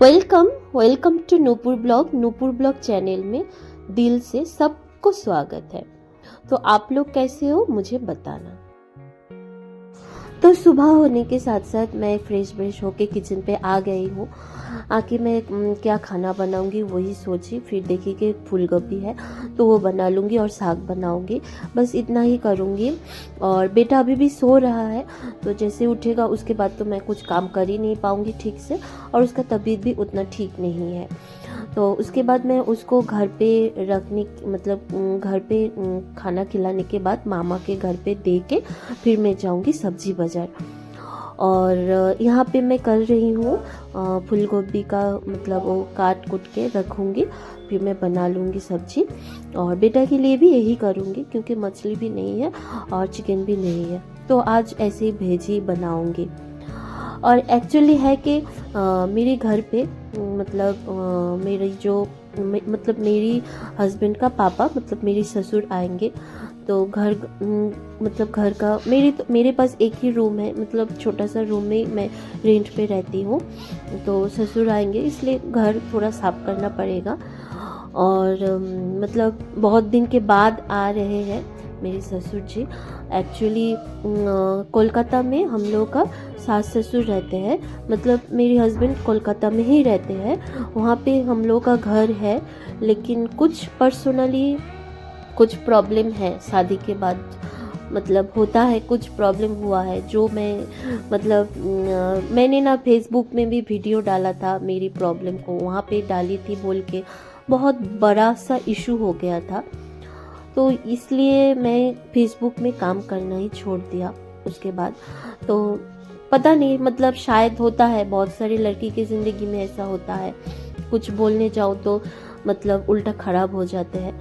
Welcome welcome to Nupur blog channel में दिल से सबको स्वागत है। तो आप लोग कैसे हो मुझे बताना। तो सुबह होने के साथ साथ मैं फ्रेश होके किचन पे आ गई हूँ। आके मैं क्या खाना बनाऊंगी वही सोची, फिर देखी कि फूल गोभी है तो वो बना लूँगी और साग बनाऊंगी, बस इतना ही करूँगी। और बेटा अभी भी सो रहा है, तो जैसे उठेगा उसके बाद तो मैं कुछ काम कर ही नहीं पाऊँगी ठीक से, और उसका तबीयत भी उतना ठीक नहीं है। तो उसके बाद मैं उसको घर पे रखने मतलब घर पे खाना खिलाने के बाद मामा के घर पे दे के फिर मैं जाऊंगी सब्जी बाज़ार। और यहाँ पे मैं कर रही हूँ फूल गोभी का मतलब वो काट कुट के रखूँगी, फिर मैं बना लूँगी सब्जी। और बेटा के लिए भी यही करूँगी क्योंकि मछली भी नहीं है और चिकन भी नहीं है, तो आज ऐसे ही भेजी बनाऊँगी। और एक्चुअली है कि मेरे घर पे मतलब मेरी जो मतलब मेरी हस्बैंड का पापा मतलब मेरे ससुर आएंगे, तो मतलब घर का मेरे पास एक ही रूम है, मतलब छोटा सा रूम में मैं रेंट पे रहती हूँ। तो ससुर आएंगे इसलिए घर थोड़ा साफ करना पड़ेगा। और मतलब बहुत दिन के बाद आ रहे हैं मेरे ससुर जी। एक्चुअली कोलकाता में हम लोग का सास ससुर रहते हैं, मतलब मेरे हस्बैंड कोलकाता में ही रहते हैं, वहाँ पे हम लोग का घर है। लेकिन कुछ पर्सनली कुछ प्रॉब्लम है शादी के बाद, मतलब होता है कुछ प्रॉब्लम हुआ है जो मैं मतलब मैंने ना फेसबुक में भी वीडियो डाला था, मेरी प्रॉब्लम को वहाँ पे डाली थी बोल के बहुत बड़ा सा इशू हो गया था। तो इसलिए मैं फेसबुक में काम करना ही छोड़ दिया उसके बाद। तो पता नहीं मतलब शायद होता है, बहुत सारी लड़की की ज़िंदगी में ऐसा होता है, कुछ बोलने जाओ तो मतलब उल्टा खराब हो जाते हैं।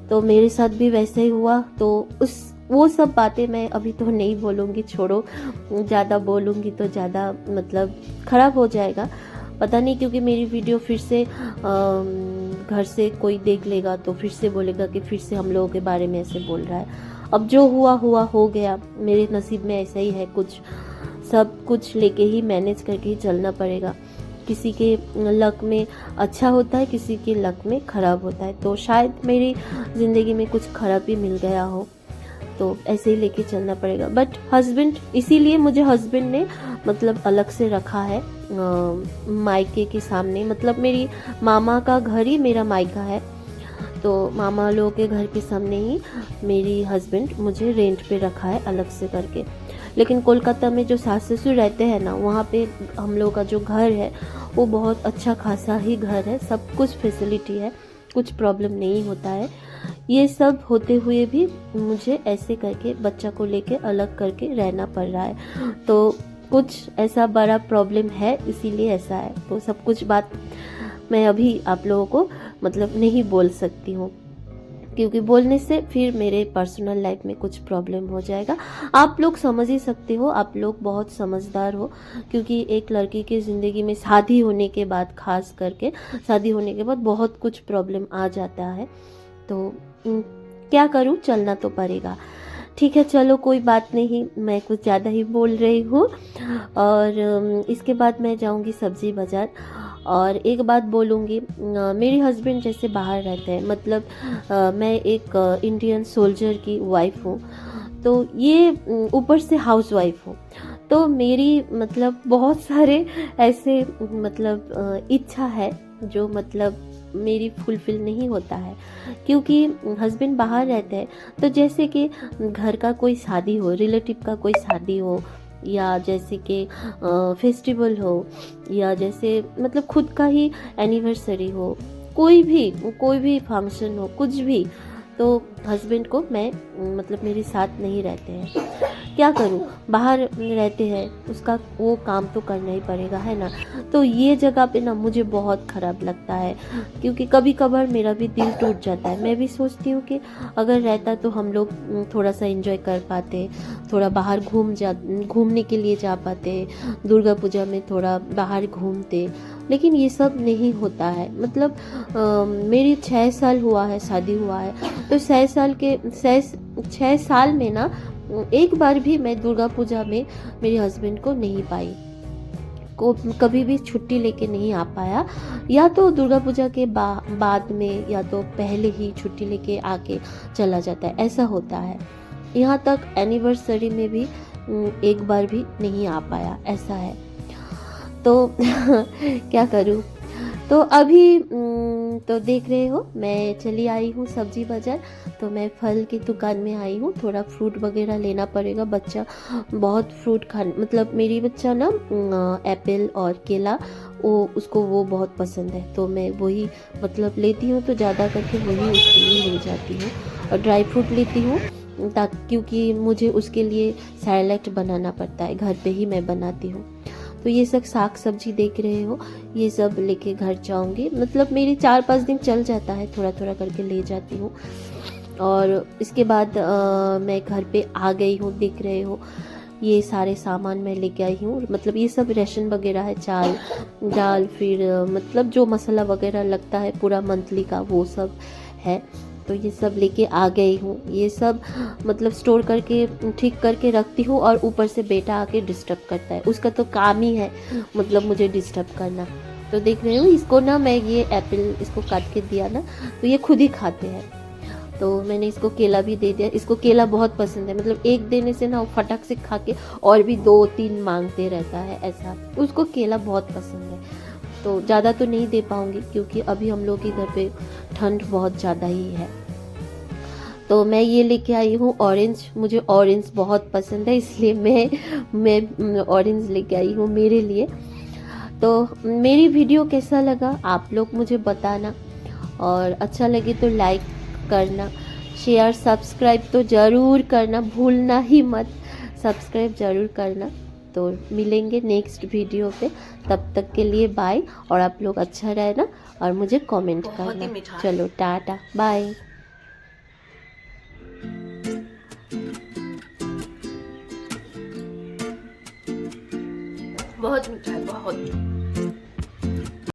तो मेरे साथ भी वैसे ही हुआ। तो वो सब बातें मैं अभी तो नहीं बोलूँगी, छोड़ो, ज़्यादा बोलूँगी तो ज़्यादा मतलब ख़राब हो जाएगा, पता नहीं, क्योंकि मेरी वीडियो फिर से घर से कोई देख लेगा तो फिर से बोलेगा कि फिर से हम लोगों के बारे में ऐसे बोल रहा है। अब जो हुआ हुआ हो गया, मेरे नसीब में ऐसा ही है, कुछ सब कुछ लेके ही मैनेज करके ही चलना पड़ेगा। किसी के लक में अच्छा होता है, किसी के लक में ख़राब होता है। तो शायद मेरी ज़िंदगी में कुछ ख़राब ही मिल गया हो, तो ऐसे ही लेके चलना पड़ेगा। बट हस्बैंड, इसीलिए मुझे हस्बैंड ने मतलब अलग से रखा है मायके के सामने, मतलब मेरी मामा का घर ही मेरा मायका है, तो मामा लोगों के घर के सामने ही मेरी हस्बैंड मुझे रेंट पे रखा है अलग से करके। लेकिन कोलकाता में जो सास ससुर रहते हैं ना, वहाँ पे हम लोग का जो घर है वो बहुत अच्छा खासा ही घर है, सब कुछ फैसिलिटी है, कुछ प्रॉब्लम नहीं होता है। ये सब होते हुए भी मुझे ऐसे करके बच्चा को लेके अलग करके रहना पड़ रहा है। तो कुछ ऐसा बड़ा प्रॉब्लम है, इसीलिए ऐसा है। तो सब कुछ बात मैं अभी आप लोगों को मतलब नहीं बोल सकती हूँ, क्योंकि बोलने से फिर मेरे पर्सनल लाइफ में कुछ प्रॉब्लम हो जाएगा। आप लोग समझ ही सकते हो, आप लोग बहुत समझदार हो, क्योंकि एक लड़की की ज़िंदगी में शादी होने के बाद, खास करके शादी होने के बाद बहुत कुछ प्रॉब्लम आ जाता है। तो क्या करूँ, चलना तो पड़ेगा। ठीक है, चलो कोई बात नहीं, मैं कुछ ज़्यादा ही बोल रही हूँ। और इसके बाद मैं जाऊँगी सब्ज़ी बाज़ार। और एक बात बोलूँगी, मेरे हस्बैंड जैसे बाहर रहते हैं, मतलब मैं एक इंडियन सोल्जर की वाइफ हूँ, तो ये ऊपर से हाउस वाइफ हूँ। तो मेरी मतलब बहुत सारे ऐसे मतलब इच्छा है जो मतलब मेरी फुलफिल नहीं होता है, क्योंकि हस्बैंड बाहर रहते हैं। तो जैसे कि घर का कोई शादी हो, रिलेटिव का कोई शादी हो, या जैसे कि फेस्टिवल हो, या जैसे मतलब खुद का ही एनिवर्सरी हो, कोई भी फंक्शन हो, कुछ भी, तो हस्बैंड को मैं मतलब मेरे साथ नहीं रहते हैं। क्या करूं, बाहर रहते हैं, उसका वो काम तो करना ही पड़ेगा, है ना। तो ये जगह पे ना मुझे बहुत ख़राब लगता है, क्योंकि कभी कभार मेरा भी दिल टूट जाता है। मैं भी सोचती हूँ कि अगर रहता तो हम लोग थोड़ा सा एंजॉय कर पाते, थोड़ा बाहर घूमने के लिए जा पाते, दुर्गा पूजा में थोड़ा बाहर घूमते। लेकिन ये सब नहीं होता है। मतलब मेरी 6 साल हुआ है शादी हुआ है, तो 6 साल में ना एक बार भी मैं दुर्गा पूजा में मेरे हस्बैंड को नहीं पाई। को कभी भी छुट्टी लेके नहीं आ पाया, या तो दुर्गा पूजा के बाद में या तो पहले ही छुट्टी लेके आके चला जाता है, ऐसा होता है। यहाँ तक एनिवर्सरी में भी एक बार भी नहीं आ पाया, ऐसा है। तो क्या करूँ। तो अभी तो देख रहे हो मैं चली आई हूँ सब्जी बाज़ार। तो मैं फल की दुकान में आई हूँ, थोड़ा फ्रूट वगैरह लेना पड़ेगा। बच्चा बहुत फ्रूट मतलब मेरी बच्चा ना एप्पल और केला उसको वो बहुत पसंद है, तो मैं वही मतलब लेती हूँ, तो ज़्यादा करके वही उसके लिए ले जाती हूँ। और ड्राई फ्रूट लेती हूँ क्योंकि मुझे उसके लिए सैलेड बनाना पड़ता है, घर पे ही मैं बनाती हूँ। तो ये सब साग सब्जी देख रहे हो, ये सब लेके घर जाऊंगी। मतलब मेरी 4-5 दिन चल जाता है, थोड़ा थोड़ा करके ले जाती हूँ। और इसके बाद मैं घर पे आ गई हूँ, देख रहे हो ये सारे सामान मैं लेके आई हूँ। मतलब ये सब राशन वगैरह है, चाल दाल, फिर मतलब जो मसाला वगैरह लगता है पूरा मंथली का, वो सब है। तो ये सब लेके आ गई हूँ। ये सब मतलब स्टोर करके ठीक करके रखती हूँ, और ऊपर से बेटा आके डिस्टर्ब करता है, उसका तो काम ही है मतलब मुझे डिस्टर्ब करना। तो देख रहे हो इसको ना, मैं ये एप्पल इसको काट के दिया ना, तो ये खुद ही खाते हैं। तो मैंने इसको केला भी दे दिया, इसको केला बहुत पसंद है। मतलब एक देने से ना वो फटक से खा के और भी 2-3 मांगते रहता है, ऐसा उसको केला बहुत पसंद है। तो ज़्यादा तो नहीं दे पाऊँगी क्योंकि अभी हम लोग के घर पे ठंड बहुत ज़्यादा ही है। तो मैं ये लेके आई हूँ ऑरेंज, मुझे ऑरेंज बहुत पसंद है, इसलिए मैं ऑरेंज लेके आई हूँ मेरे लिए। तो मेरी वीडियो कैसा लगा आप लोग मुझे बताना, और अच्छा लगे तो लाइक करना, शेयर सब्सक्राइब तो ज़रूर करना, भूलना ही मत, सब्सक्राइब ज़रूर करना। तो मिलेंगे नेक्स्ट वीडियो पे, तब तक के लिए बाय। और आप लोग अच्छा रहना और मुझे कमेंट करना। चलो टाटा बाय। बहुत मीठा है, बहुत।